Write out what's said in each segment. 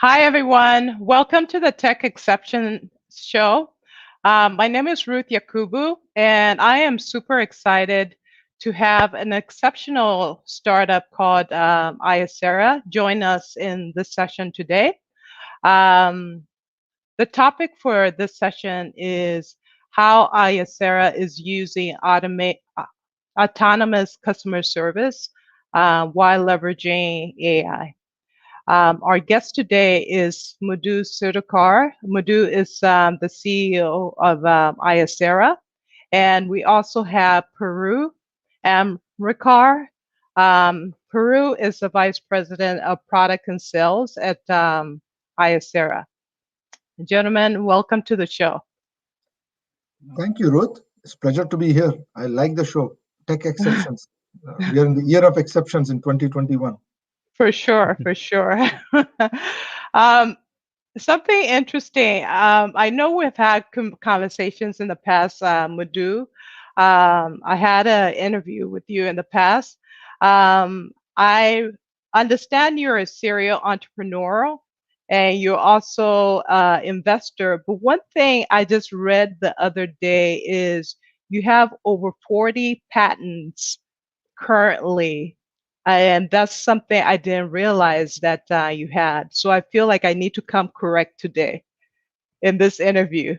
Hi, everyone. Welcome to the Tech Exception Show. My name is Ruth Yakubu, and I am super excited to have an exceptional startup called Aisera join us in this session today. Um, the topic for this session is how Aisera is using autonomous customer service while leveraging AI. Our guest today is Madhu Sudhakar. Madhu is the CEO of Aisera. And we also have Puru Amradkar. Puru is the Vice President of Product and Sales at Aisera. Gentlemen, welcome to the show. Thank you, Ruth. It's a pleasure to be here. I like the show. Tech Exceptions. We are in the year of exceptions in 2021. For sure, for sure. um, Something interesting. I know we've had conversations in the past, Madhu. I had an interview with you in the past. I understand you're a serial entrepreneur and you're also an investor. But one thing I just read the other day is you have over 40 patents currently, and that's something I didn't realize that you had. So I feel like I need to come correct today in this interview.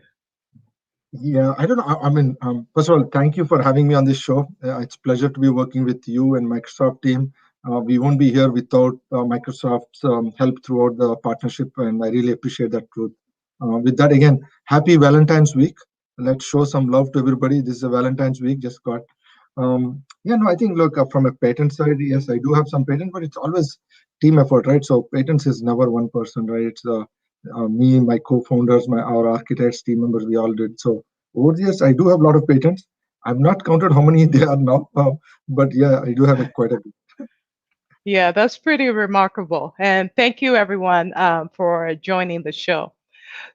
Yeah, I don't know. I mean, first of all, thank you for having me on this show. It's a pleasure to be working with you and Microsoft team. We won't be here without Microsoft's help throughout the partnership, and I really appreciate that, Ruth. With that, again, happy Valentine's Week. Let's show some love to everybody. This is a Valentine's Week just got. Yeah, no, I think, look, from a patent side, yes, I do have some patent, but it's always team effort, right? So patents is never one person, right? It's me, my co-founders, our architects, team members, we all did. So over the years, I do have a lot of patents. I've not counted how many they are now, but yeah, I do have quite a bit. Yeah, that's pretty remarkable. And thank you, everyone, for joining the show.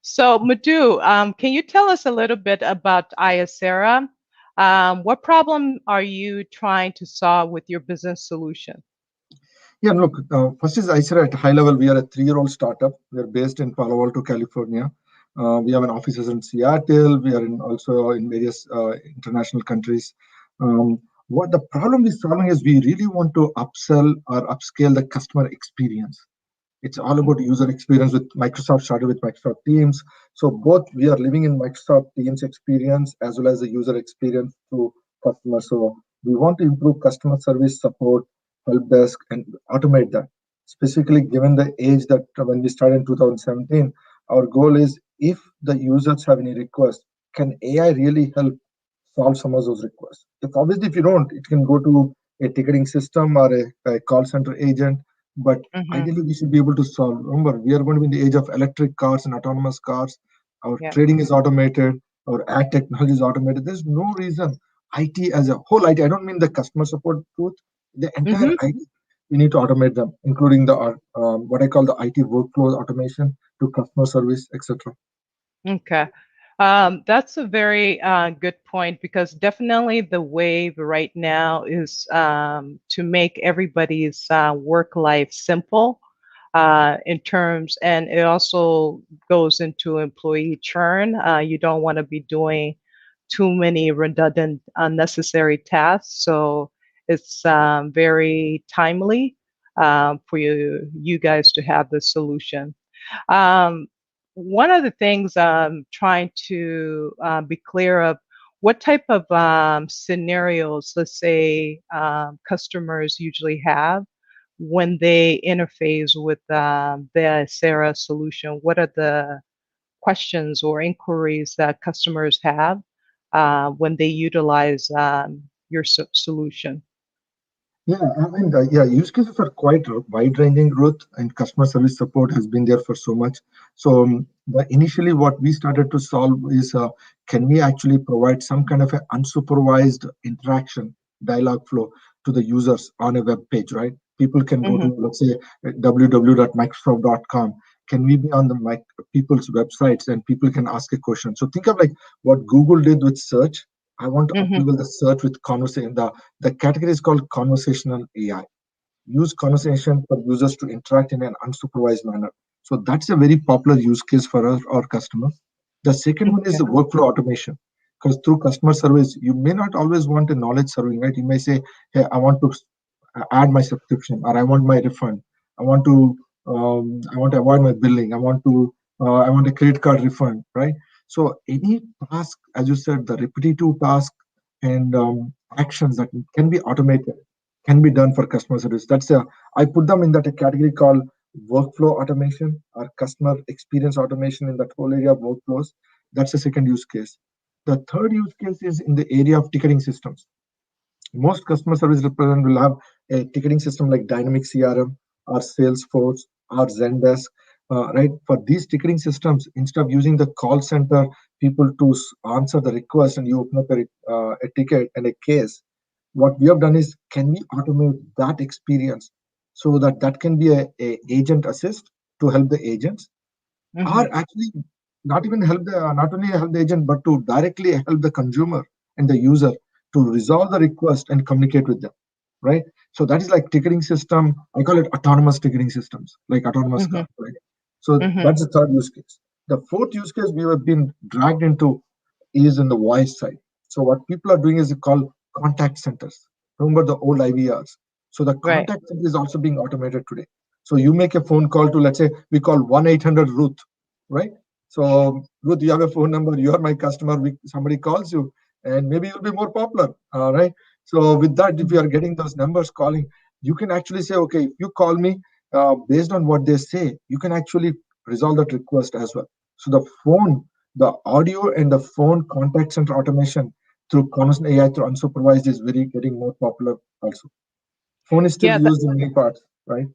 So, Madhu, can you tell us a little bit about Aisera? What problem are you trying to solve with your business solution? Yeah, look, first is Isera at high level. We are a 3-year-old startup. We are based in Palo Alto, California. We have an offices in Seattle. We are also in various international countries. What the problem is solving is we really want to upsell or upscale the customer experience. It's all about user experience. With Microsoft, started with Microsoft Teams. So both we are living in Microsoft Teams experience as well as the user experience to customers. So we want to improve customer service support, help desk, and automate that. Specifically, given the age that when we started in 2017, our goal is if the users have any requests, can AI really help solve some of those requests? If you don't, it can go to a ticketing system or a call center agent. But ideally, we should be able to solve. Remember, we are going to be in the age of electric cars and autonomous cars. Our trading is automated. Our ad technology is automated. There's no reason IT as a whole IT. I don't mean the customer support truth. The entire IT. We need to automate them, including the what I call the IT workflow automation to customer service, etc. Okay. That's a very good point because definitely the wave right now is to make everybody's work life simple in terms, and it also goes into employee churn. You don't want to be doing too many redundant, unnecessary tasks. So it's very timely for you guys to have the solution. Um, One of the things I'm trying to be clear of, what type of scenarios, let's say, customers usually have when they interface with the Isera solution? What are the questions or inquiries that customers have when they utilize your solution? Yeah, I mean, use cases are quite wide-ranging, growth, and customer service support has been there for so much. So, initially, what we started to solve is, can we actually provide some kind of an unsupervised interaction dialogue flow to the users on a web page, right? People can go to, let's say, www.microsoft.com. Can we be on the people's websites and people can ask a question? So think of like what Google did with search. I want to uplevel the search with conversation. The category is called conversational AI. Use conversation for users to interact in an unsupervised manner. So that's a very popular use case for our customers. The second one is Okay. the workflow automation. Because through customer service, you may not always want a knowledge serving, right? You may say, hey, I want to add my subscription, or I want my refund. I want to I want to avoid my billing. I want a credit card refund, right? So any task, as you said, the repetitive task and actions that can be automated can be done for customer service. I put them in that category called workflow automation or customer experience automation in that whole area of workflows. That's the second use case. The third use case is in the area of ticketing systems. Most customer service representatives will have a ticketing system like Dynamic CRM or Salesforce or Zendesk, right? For these ticketing systems, instead of using the call center people to answer the request and you open up a ticket and a case, what we have done is, can we automate that experience so that that can be a agent assist to help the agents, or Hmm. actually not only help the agent but to directly help the consumer and the user to resolve the request and communicate with them, right? So that is like ticketing system. I call it autonomous ticketing systems, like autonomous car, Hmm. right? So Hmm. that's the third use case. The fourth use case we have been dragged into is in the voice side. So what people are doing is called contact centers. Remember the old IVRs? So the Right. contact center is also being automated today. So you make a phone call to, let's say, we call 1-800 Ruth, right? So Ruth, you have a phone number. You are my customer. Somebody calls you, and maybe you'll be more popular, right? So with that, if you are getting those numbers calling, you can actually say, okay, if you call me, based on what they say, you can actually resolve that request as well. So the audio and the phone contact center automation through conversational AI through unsupervised is very getting more popular also. Phone is still Yeah. used in many parts, right?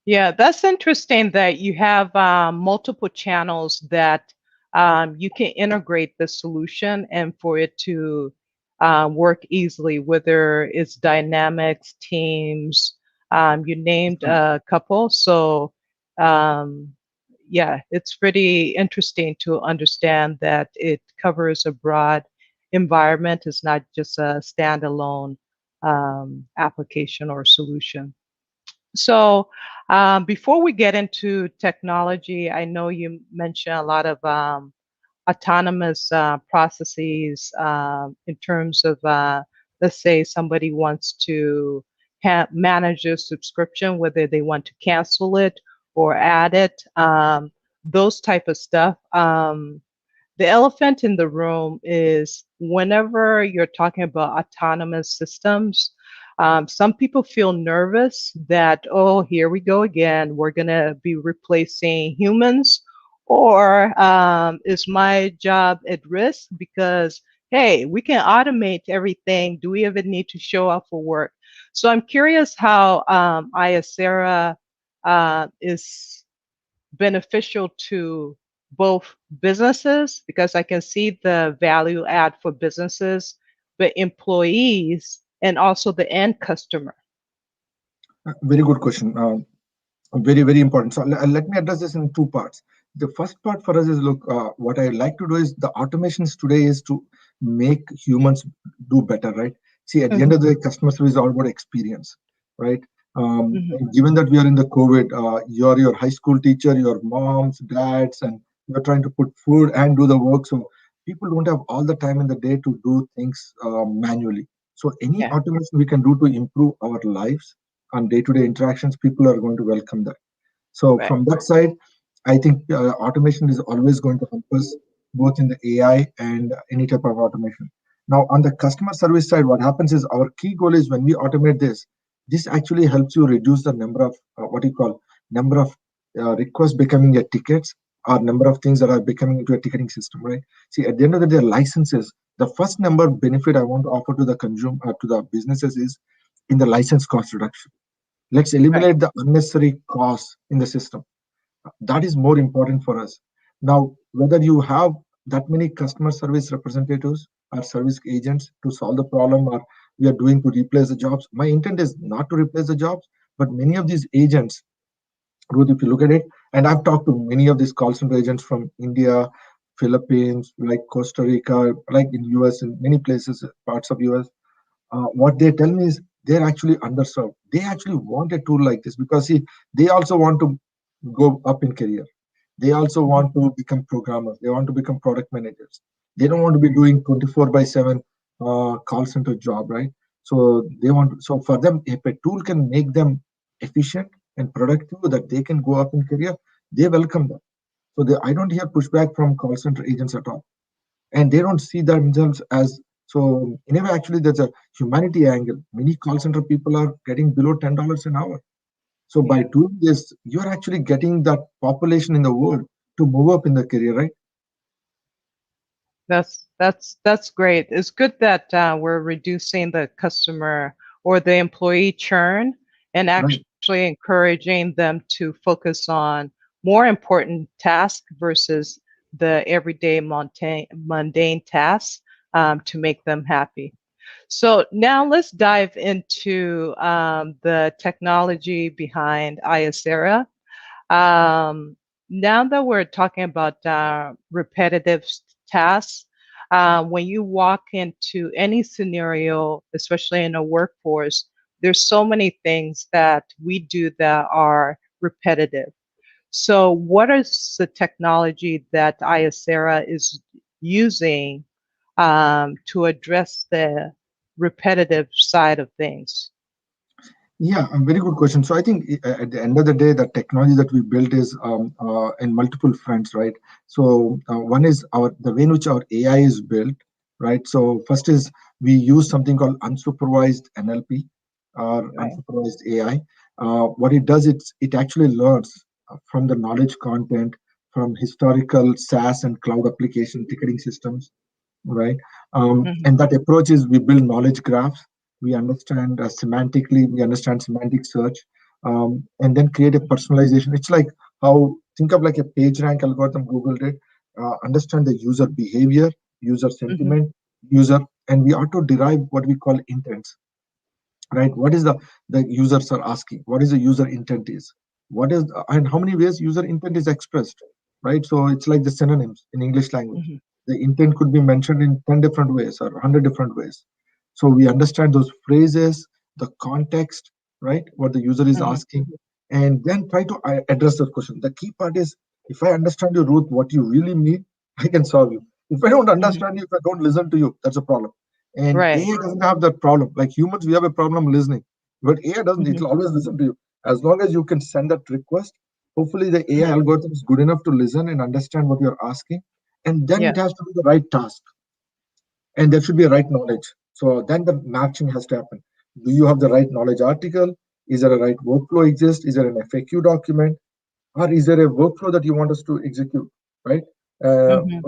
Yeah, that's interesting that you have multiple channels that you can integrate the solution and for it to work easily, whether it's dynamics, teams, you named a couple. So, um, yeah, it's pretty interesting to understand that it covers a broad environment. It's not just a standalone application or solution. So, before we get into technology, I know you mentioned a lot of autonomous processes in terms of, let's say, somebody wants to manage their subscription, whether they want to cancel it or add it, those type of stuff. The elephant in the room is whenever you're talking about autonomous systems, some people feel nervous that, oh, here we go again. We're going to be replacing humans. Or is my job at risk because, hey, we can automate everything. Do we even need to show up for work? So I'm curious how Aisera is beneficial to both businesses because I can see the value add for businesses, but employees and also the end customer. Very good question. Very, very important. So let me address this in two parts. The first part for us is, look, what I like to do is the automations today is to make humans do better, right? See, at the end Hmm. of the day, customer service is all about experience, right? Hmm. Given that we are in the COVID, you're your high school teacher, your moms, dads, and you're trying to put food and do the work. So people don't have all the time in the day to do things manually. So any Yeah, automation we can do to improve our lives and day-to-day interactions, people are going to welcome that. So right. from that side, I think automation is always going to help us both in the AI and any type of automation. Now, on the customer service side, what happens is our key goal is when we automate this, this actually helps you reduce the number of what you call number of requests becoming a tickets or number of things that are becoming into a ticketing system, right? See, at the end of the day, licenses. The first number benefit I want to offer to the consumer to the businesses is in the license cost reduction. Let's Right. eliminate the unnecessary costs in the system. That is more important for us. Now, whether you have that many customer service representatives or service agents to solve the problem, or we are doing to replace the jobs, my intent is not to replace the jobs, but many of these agents, Ruth, if you look at it, and I've talked to many of these call center agents from India, Philippines, like Costa Rica, like in US, in many places, parts of US, what they tell me is they're actually underserved. They actually want a tool like this because, see, they also want to. go up in career. They also want to become programmers. They want to become product managers. They don't want to be doing 24 by 7 call center job, right? So they want, so for them, if a tool can make them efficient and productive, that they can go up in career, they welcome that. So I don't hear pushback from call center agents at all, and they don't see themselves as, so in a way. Actually, there's a humanity angle. Many call center people are getting below $10 an hour. So by Yeah. doing this, you're actually getting that population in the world to move up in the career, right? That's great. It's good that we're reducing the customer or the employee churn and Right. actually encouraging them to focus on more important tasks versus the everyday mundane tasks to make them happy. So now let's dive into the technology behind Isera. Um, Now that we're talking about repetitive tasks, when you walk into any scenario, especially in a workforce, there's so many things that we do that are repetitive. So, what is the technology that Isera is using to address the repetitive side of things? Yeah, a very good question. So I think at the end of the day, the technology that we built is in multiple fronts, right? So one is the way in which our AI is built, right? So first is we use something called unsupervised NLP or Right. unsupervised AI. What it does, it actually learns from the knowledge content from historical SaaS and cloud application ticketing systems, right? Hmm. And that approach is we build knowledge graphs, we understand semantically, we understand semantic search, and then create a personalization. It's like how, think of like a page rank algorithm Google did, understand the user behavior, user Hmm. sentiment, user, and we auto derive what we call intents, right? What is the users are asking, what is the user intent is, what is, and how many ways user intent is expressed, right? So it's like the synonyms in English language. Hmm. The intent could be mentioned in 10 different ways or 100 different ways. So we understand those phrases, the context, right, what the user is Hmm. asking, and then try to address the question. The key part is, if I understand your root, what you really mean, I can solve you. If I don't Hmm. understand you, if I don't listen to you, that's a problem. And Right. AI doesn't have that problem. Like humans, we have a problem listening, but AI doesn't. Hmm. It'll always listen to you. As long as you can send that request, hopefully the AI Hmm. algorithm is good enough to listen and understand what you're asking. And then it Yeah. has to be the right task. And there should be a right knowledge. So then the matching has to happen. Do you have the right knowledge article? Is there a right workflow exist? Is there an FAQ document? Or is there a workflow that you want us to execute, right? Hmm.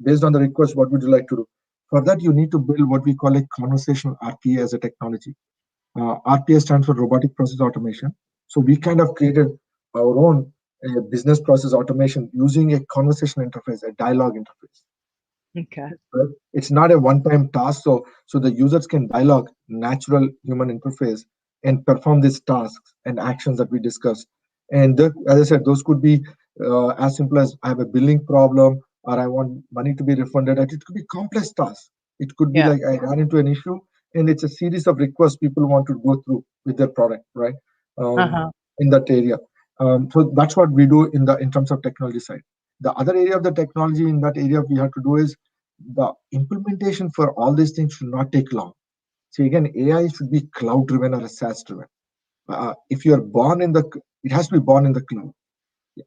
Based on the request, what would you like to do? For that, you need to build what we call a conversational RPA as a technology. RPA stands for robotic process automation. So we kind of created our own business process automation using a conversation interface, a dialogue interface. Okay. Right? It's not a one-time task, so the users can dialogue natural human interface and perform these tasks and actions that we discussed. And as I said, those could be as simple as I have a billing problem or I want money to be refunded. It could be complex tasks. It could be Yeah. like I ran into an issue and it's a series of requests people want to go through with their product, right? Um, Uh-huh. in that area. So that's what we do in terms of technology side. The other area of the technology in that area we have to do is the implementation for all these things should not take long. See, again, AI should be cloud driven or SaaS driven. If you are born in the, it has to be born in the cloud.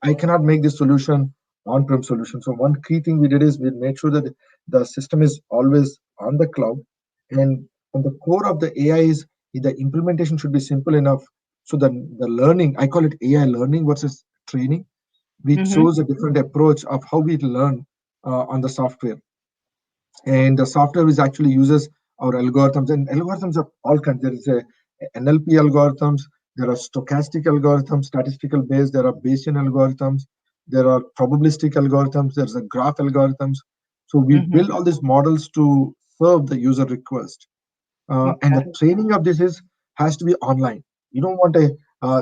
I cannot make this solution on-prem solution. So one key thing we did is we made sure that the system is always on the cloud, and on the core of the AI is the implementation should be simple enough. So the learning, I call it AI learning versus training. We Hmm. chose a different approach of how we learn on the software, and the software is actually uses our algorithms, and algorithms are all kinds. There is a NLP algorithms, there are stochastic algorithms, statistical based, there are Bayesian algorithms, there are probabilistic algorithms, there's a graph algorithms. So we Hmm. build all these models to serve the user request, and the Okay. training of this is has to be online. You don't want a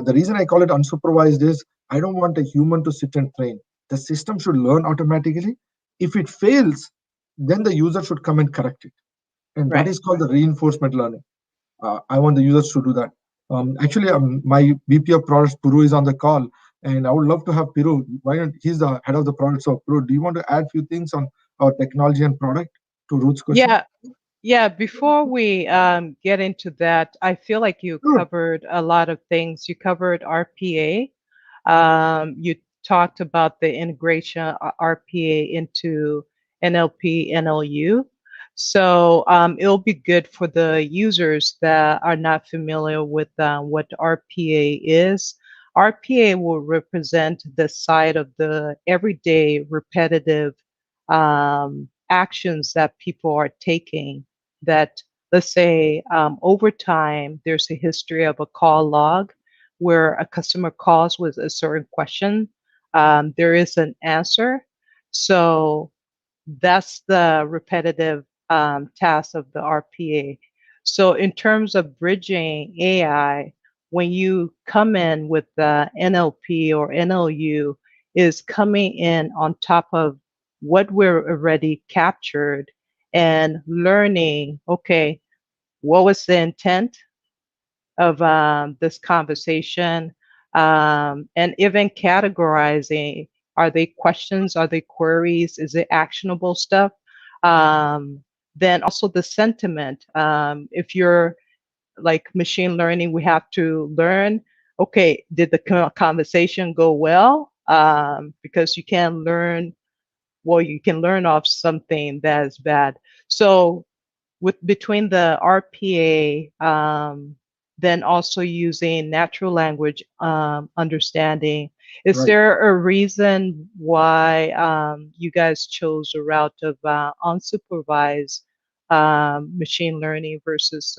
the reason I call it unsupervised is I don't want a human to sit and train. The system should learn automatically. If it fails, then the user should come and correct it, and that Right. is called the reinforcement learning. I want the users to do that. Actually, my VP of products Puru is on the call. And I would love to have Piru. Why not? He's the head of the product. So, Piru, do you want to add a few things on our technology and product to Ruth's question? Yeah, yeah. Before we get into that, I feel like you Sure. covered a lot of things. You covered RPA. You talked about the integration of RPA into NLP, NLU. So it'll be good for the users that are not familiar with what RPA is. RPA will represent the side of the everyday repetitive actions that people are taking that, let's say, over time, there's a history of a call log where a customer calls with a certain question. There is an answer. So that's the repetitive task of the RPA. So in terms of bridging AI, when you come in with the NLP or NLU, is coming in on top of what we're already captured and learning, okay, what was the intent of this conversation, and even categorizing, are they questions, are they queries, is it actionable stuff? Then also the sentiment. If you're like machine learning, we have to learn, okay, did the conversation go well? Because you can learn, well, you can learn off something that is bad. So with between the RPA, then also using natural language understanding. Is Right. there a reason why you guys chose a route of unsupervised machine learning versus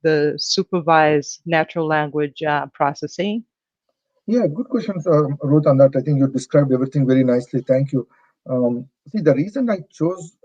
the supervised natural language processing? Yeah, good questions, Ruth, on that. I think you described everything very nicely. Thank you. See, the reason I chose,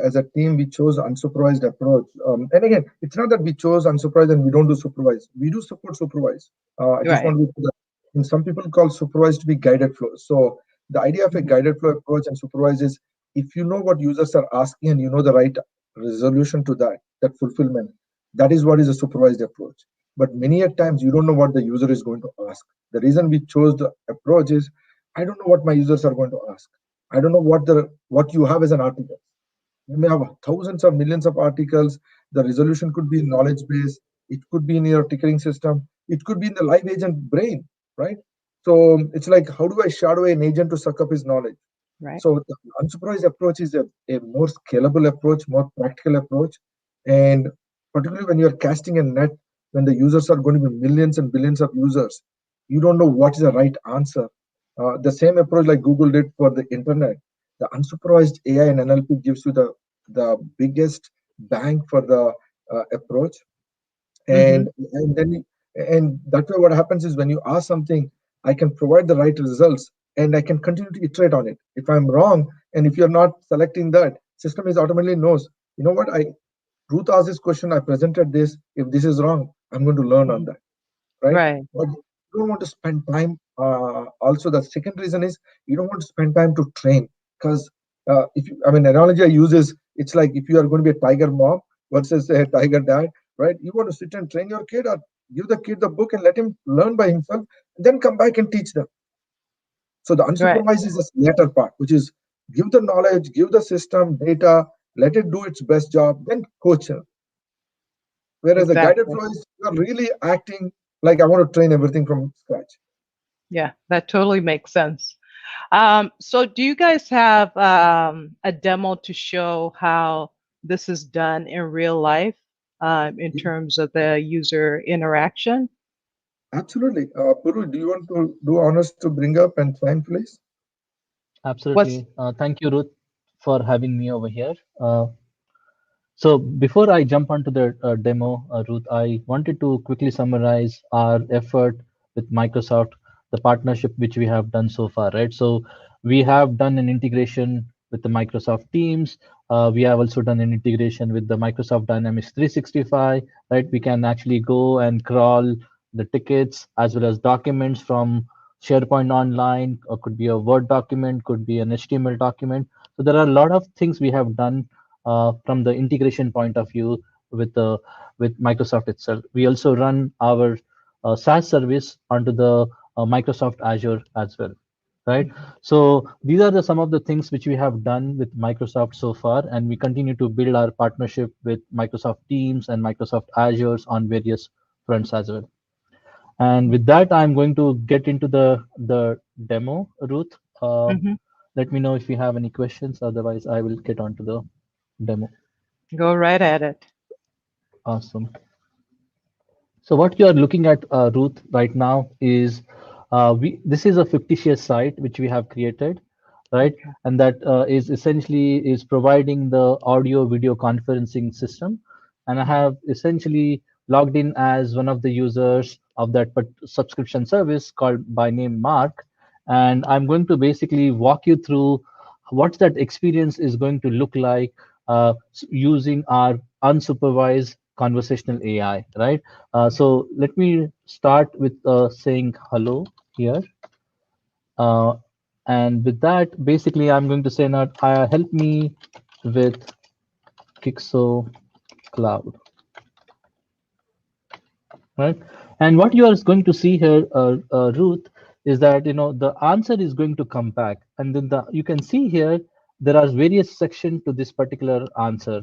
as a team, we chose unsupervised approach. And again, it's not that we chose unsupervised and we don't do supervised. We do support supervised. I just Right. want to be clear. And some people call supervised to be guided flow. So the idea of a Mhm. guided flow approach and supervised is if you know what users are asking and you know the right resolution to that, that fulfillment, that is what is a supervised approach. But many a times you don't know what the user is going to ask. The reason we chose the approach is I don't know what my users are going to ask. I don't know what you have as an article. You may have thousands or millions of articles. The resolution could be knowledge base. It could be in your ticketing system. It could be in the live agent brain, right? So it's like, how do I shadow an agent to suck up his knowledge? Right. So the unsupervised approach is a more scalable approach, more practical approach. And particularly when you're casting a net, when the users are going to be millions and billions of users, you don't know what is the right answer. The same approach like Google did for the internet, the unsupervised AI and NLP gives you the biggest bang for the approach. Mm-hmm. And then and that way what happens is when you ask something, I can provide the right results and I can continue to iterate on it. If I'm wrong and if you're not selecting that, system is automatically knows, you know what, I Ruth asked this question, I presented this, if this is wrong, I'm going to learn on Hmm. that, right? Right. But you don't want to spend time. Also, the second reason is you don't want to spend time to train because if you, I mean, analogy I use is it's like if you are going to be a tiger mom versus a tiger dad, right? You want to sit and train your kid or give the kid the book and let him learn by himself, and then come back and teach them. So the Right. unsupervised is the latter part, which is give the knowledge, give the system data, let it do its best job, then coach him. Whereas the guided Exactly. flow is you're really acting like I want to train everything from scratch. Yeah, that totally makes sense. So do you guys have a demo to show how this is done in real life in terms of the user interaction? Absolutely. Puru, do you want to do honors to bring up and sign, please? What's Absolutely. Thank you, Ruth, for having me over here. So before I jump onto the demo, Ruth, I wanted to quickly summarize our effort with Microsoft, the partnership which we have done so far, right? So we have done an integration with the Microsoft Teams. We have also done an integration with the Microsoft Dynamics 365, right? We can actually go and crawl the tickets as well as documents from SharePoint Online, or could be a Word document, could be an HTML document. So there are a lot of things we have done from the integration point of view with the with Microsoft itself. We also run our SaaS service onto the Microsoft Azure as well, right? So these are some of the things which we have done with Microsoft so far, and we continue to build our partnership with Microsoft Teams and Microsoft Azure on various fronts as well. And with that, I'm going to get into the demo, Ruth. Mm-hmm. Let me know if you have any questions. Otherwise, I will get on to the demo. Go right at it. Awesome. So what you are looking at, Ruth, right now is this is a fictitious site which we have created, right? Okay. And that is essentially is providing the audio video conferencing system. And I have essentially logged in as one of the users of that subscription service called by name Mark. And I'm going to basically walk you through what that experience is going to look like using our unsupervised conversational AI, right? So let me start with saying hello here. Uh, and with that, basically, I'm going to say now, help me with Kixo Cloud, right? And what you are going to see here, Ruth, is that the answer is going to come back, and then you can see here there are various sections to this particular answer.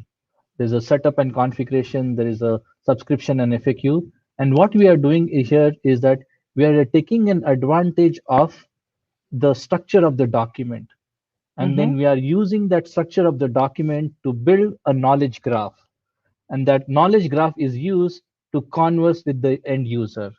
There's a setup and configuration. There is a subscription and FAQ. And what we are doing here is that we are taking an advantage of the structure of the document. And Mm-hmm. then we are using that structure of the document to build a knowledge graph, and that knowledge graph is used to converse with the end user,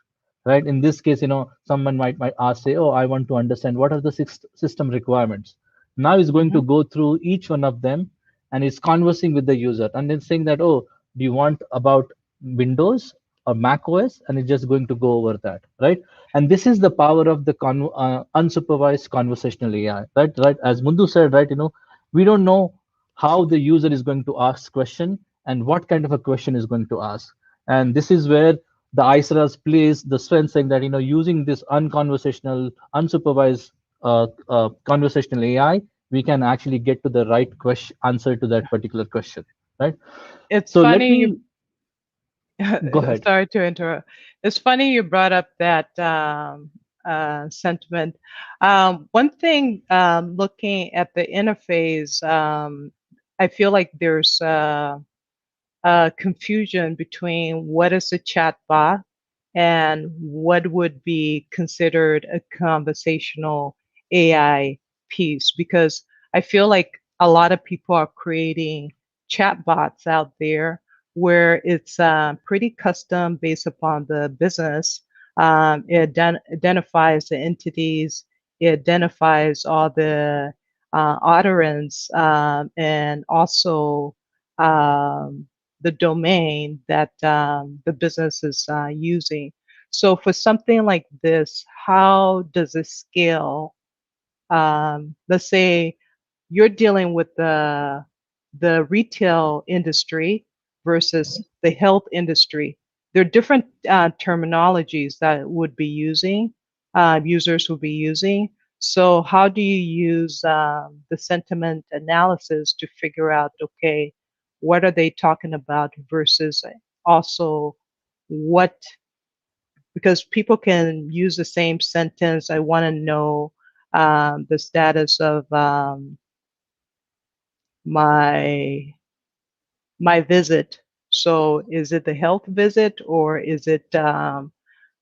right? In this case, someone might ask, say, oh, I want to understand what are the system requirements. Now it's going Mm-hmm. to go through each one of them, and it's conversing with the user, and then saying that, oh, do you want about Windows or Mac OS? And it's just going to go over that, right? And this is the power of the unsupervised conversational AI, right? As Mundu said, right, we don't know how the user is going to ask question and what kind of a question is going to ask. And this is where the Isera's plays the strength, saying that using this unconversational, unsupervised conversational AI, we can actually get to the right question answer to that particular question, right? It's So let funny you me go ahead. sorry to interrupt. It's funny you brought up that sentiment. One thing, looking at the interface, I feel like there's confusion between what is a chatbot and what would be considered a conversational AI piece, because I feel like a lot of people are creating chatbots out there where it's pretty custom based upon the business. It identifies the entities, it identifies all the utterance, and also um, the domain that the business is using. So for something like this, how does it scale? Let's say you're dealing with the retail industry versus the health industry. There are different terminologies that would be using users will be using. So how do you use the sentiment analysis to figure out, okay, what are they talking about versus also what, because people can use the same sentence. I want to know the status of my my visit. So is it the health visit or is it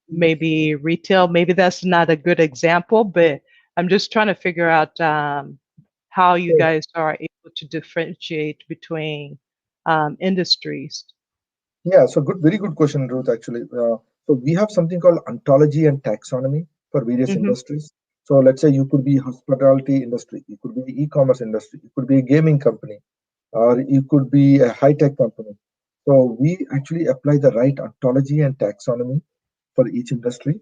maybe retail? Maybe that's not a good example, but I'm just trying to figure out how you So, guys are able to differentiate between industries. yeah, so good, very good question, Ruth, actually. So we have something called ontology and taxonomy for various Mm-hmm. industries. So let's say you could be hospitality industry, you could be e-commerce industry, you could be a gaming company, or you could be a high-tech company. So we actually apply the right ontology and taxonomy for each industry,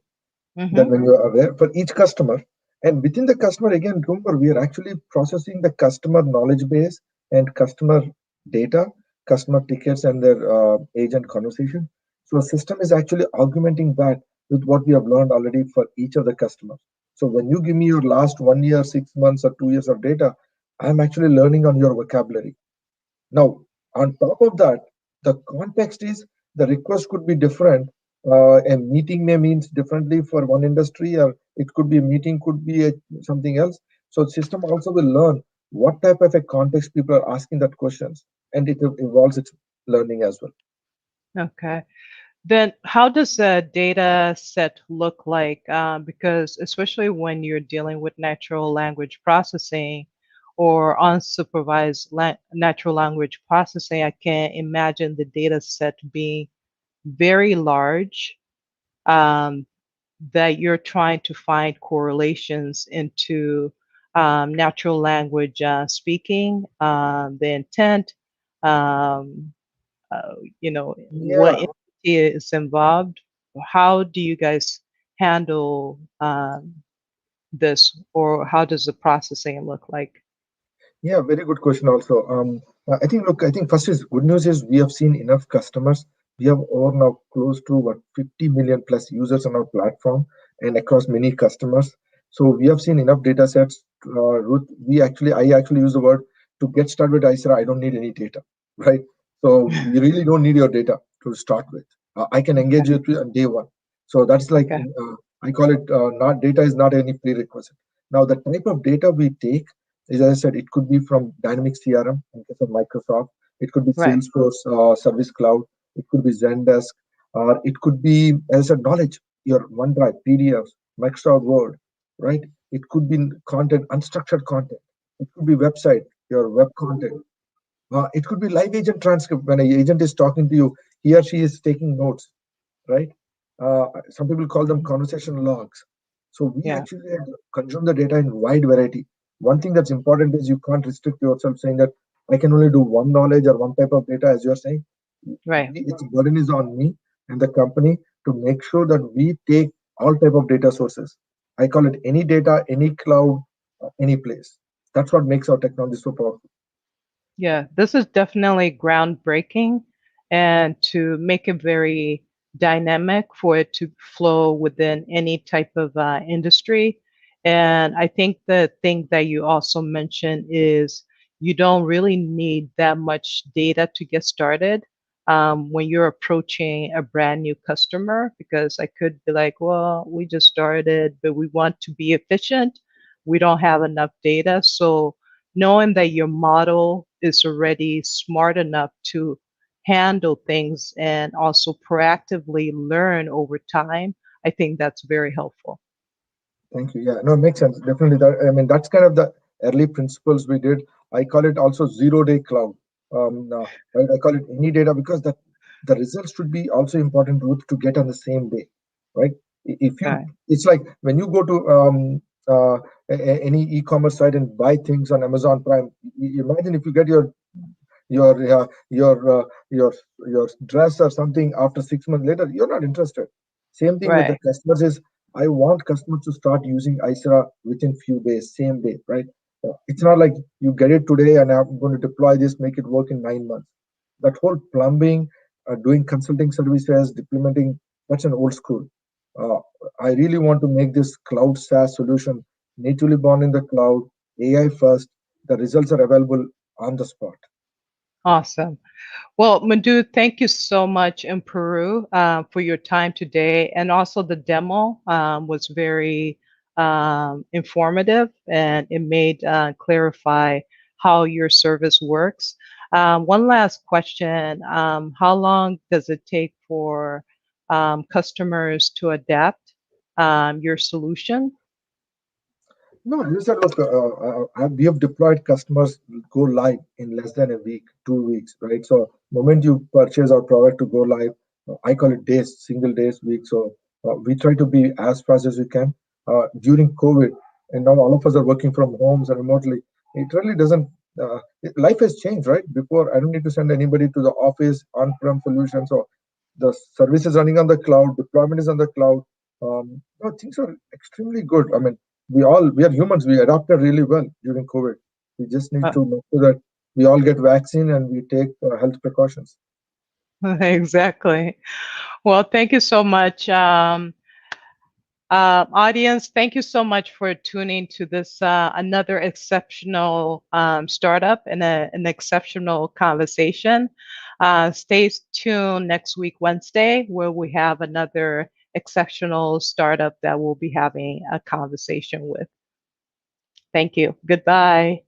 that Mm-hmm. when you are aware for each customer. And within the customer, again, remember, we are actually processing the customer knowledge base and customer data, customer tickets, and their agent conversation. So a system is actually augmenting that with what we have learned already for each of the customers. So when you give me your last 1 year, 6 months, or 2 years of data, I'm actually learning on your vocabulary. Now, on top of that, the context is the request could be different A meeting may means differently for one industry, or it could be a meeting, could be something else. So system also will learn what type of a context people are asking that questions, and it evolves its learning as well. Okay. Then how does the data set look like? Because especially when you're dealing with natural language processing or unsupervised natural language processing, I can imagine the data set being very large, um, that you're trying to find correlations into natural language speaking, the intent, um, what Yeah, entity is involved. How do you guys handle this, or how does the processing look like? yeah, very good question also. I think, look, I think first is good news is we have seen enough customers. We have over now close to what 50 million plus users on our platform and across many customers. So we have seen enough data sets. Ruth, I actually use the word to get started with Isera. I don't need any data, right? So you really don't need your data to start with. I can engage with you on day one. So that's like Okay. I call it not data is not any prerequisite. Now the type of data we take, as I said, it could be from Dynamics CRM in case of Microsoft. It could be Right. Salesforce Service Cloud. It could be Zendesk. Or it could be, as I said, knowledge, your OneDrive, PDFs, Microsoft Word, right? It could be content, unstructured content. It could be website, your web content. It could be live agent transcript. When an agent is talking to you, he or she is taking notes, right? Some people call them conversation logs. So we Yeah. actually consume the data in wide variety. One thing that's important is you can't restrict yourself saying that I can only do one knowledge or one type of data, as you're saying. Right. Its burden is on me and the company to make sure that we take all type of data sources. I call it any data, any cloud, any place. That's what makes our technology so powerful. Yeah, this is definitely groundbreaking, and to make it very dynamic for it to flow within any type of industry. And I think the thing that you also mentioned is you don't really need that much data to get started when you're approaching a brand new customer, because I could be like, well, we just started, but we want to be efficient. We don't have enough data. So knowing that your model is already smart enough to handle things and also proactively learn over time, I think that's very helpful. Thank you. Yeah, no, it makes sense. Definitely. That, I mean, that's kind of the early principles we did. I call it also zero-day cloud. Right? I call it any data because the results should be also important to get on the same day, right? If you, Okay. it's like when you go to any e-commerce site and buy things on Amazon Prime. Imagine if you get your uh, your uh, your your dress or something after 6 months later, you're not interested. Same thing with the Right. customers is I want customers to start using Isera within few days, same day, right? It's not like you get it today and I'm going to deploy this, make it work in 9 months. That whole plumbing, doing consulting services, deploymenting, that's an old school. Uh, I really want to make this cloud SaaS solution natively born in the cloud, AI first. The results are available on the spot. Awesome. Well, Madhu, thank you so much in Peru for your time today. And also the demo was very informative, and it made clarify how your service works. One last question. How long does it take for customers to adapt your solution? No, you said, look, we have deployed customers go live in less than a week, 2 weeks, right? So, moment you purchase our product to go live, I call it days, single days, weeks. So, we try to be as fast as we can. During COVID, and now all of us are working from homes and remotely. It really doesn't. Life has changed, right? Before, I don't need to send anybody to the office on-prem solution. So, the service is running on the cloud, deployment is on the cloud. No, things are extremely good. I mean, we are humans. We adapted really well during COVID. We just need Uh, to make sure that we all get vaccine and we take health precautions. exactly. Well, thank you so much. Audience, thank you so much for tuning to this another exceptional startup and an exceptional conversation. Stay tuned next week, Wednesday, where we have another exceptional startup that we'll be having a conversation with. Thank you. Goodbye.